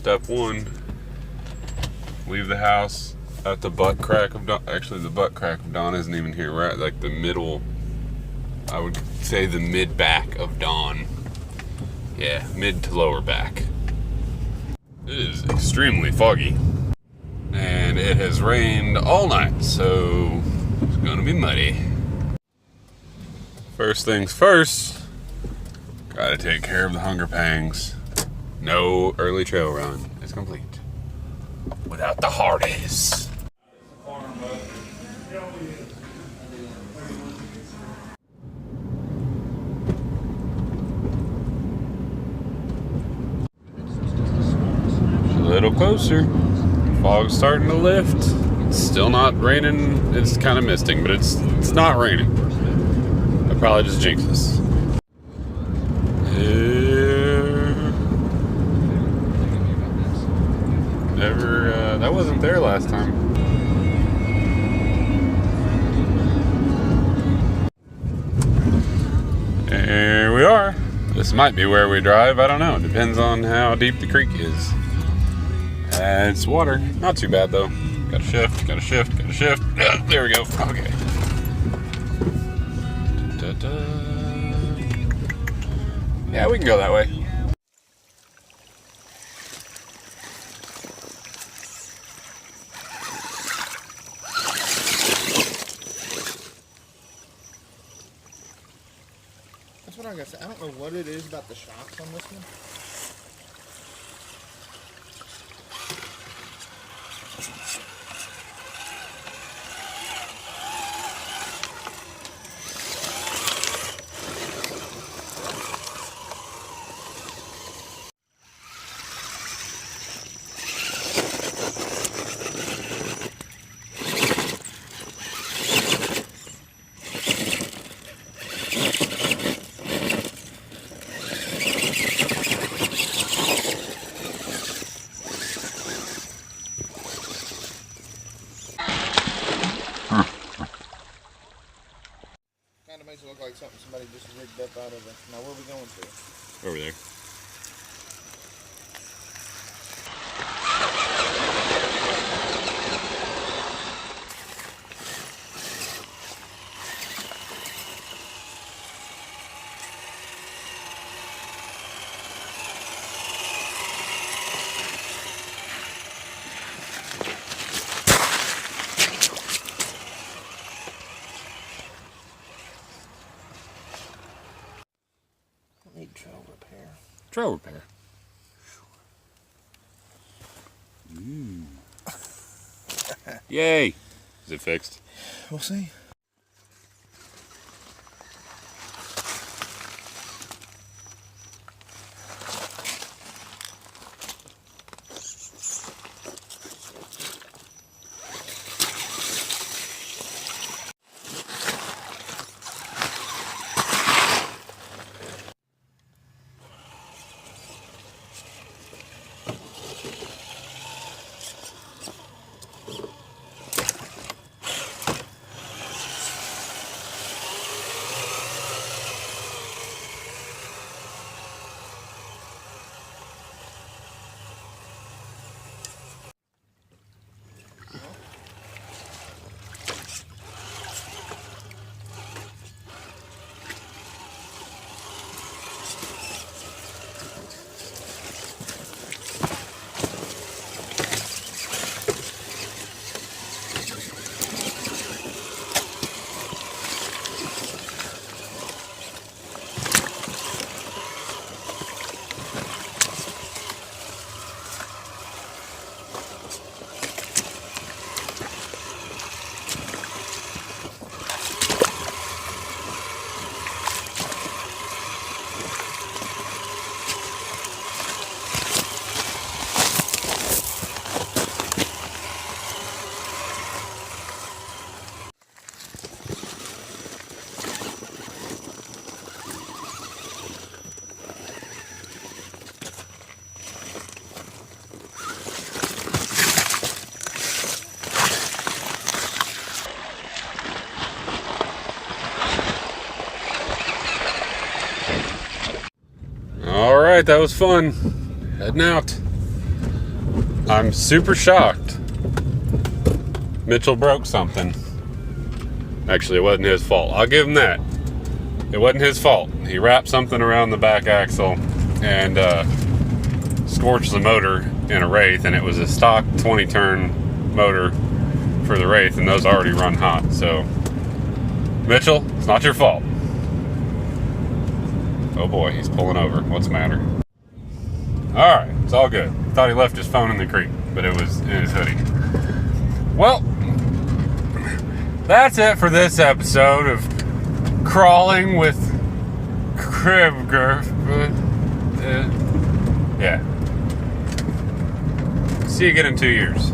Step one, leave the house at the butt crack of dawn. Actually, the butt crack of dawn isn't even here. We're at like the middle, I would say the mid back of dawn. Yeah, mid to lower back. It is extremely foggy. And it has rained all night, so it's gonna be muddy. First things first, gotta take care of the hunger pangs. No early trail run is complete without the Hardies. A little closer. Fog's starting to lift. It's still not raining. It's kind of misting, but it's not raining. I probably just jinxed this. That wasn't there last time. Here we are. This might be where we drive. I don't know. It depends on how deep the creek is. And it's water. Not too bad though. Gotta shift, gotta shift, gotta shift. Yeah, there we go. Okay. Yeah, we can go that way. That's what I gotta say. I don't know what it is about the shocks on this one. Makes it look like something somebody just rigged up out of it. Now where are we going to? Over there. Need trail repair. Trail repair. Yay! Is it fixed? We'll see. Alright, that was fun. Heading out. I'm super shocked. Mitchell broke something. Actually, it wasn't his fault. I'll give him that. It wasn't his fault. He wrapped something around the back axle and scorched the motor in a Wraith, and it was a stock 20-turn motor for the Wraith, and those already run hot. So, Mitchell, it's not your fault. Oh boy, he's pulling over. What's the matter? Alright, it's all good. Thought he left his phone in the creek, but it was in his hoodie. Well, that's it for this episode of Crawling with Cribger. Yeah. See you again in 2 years.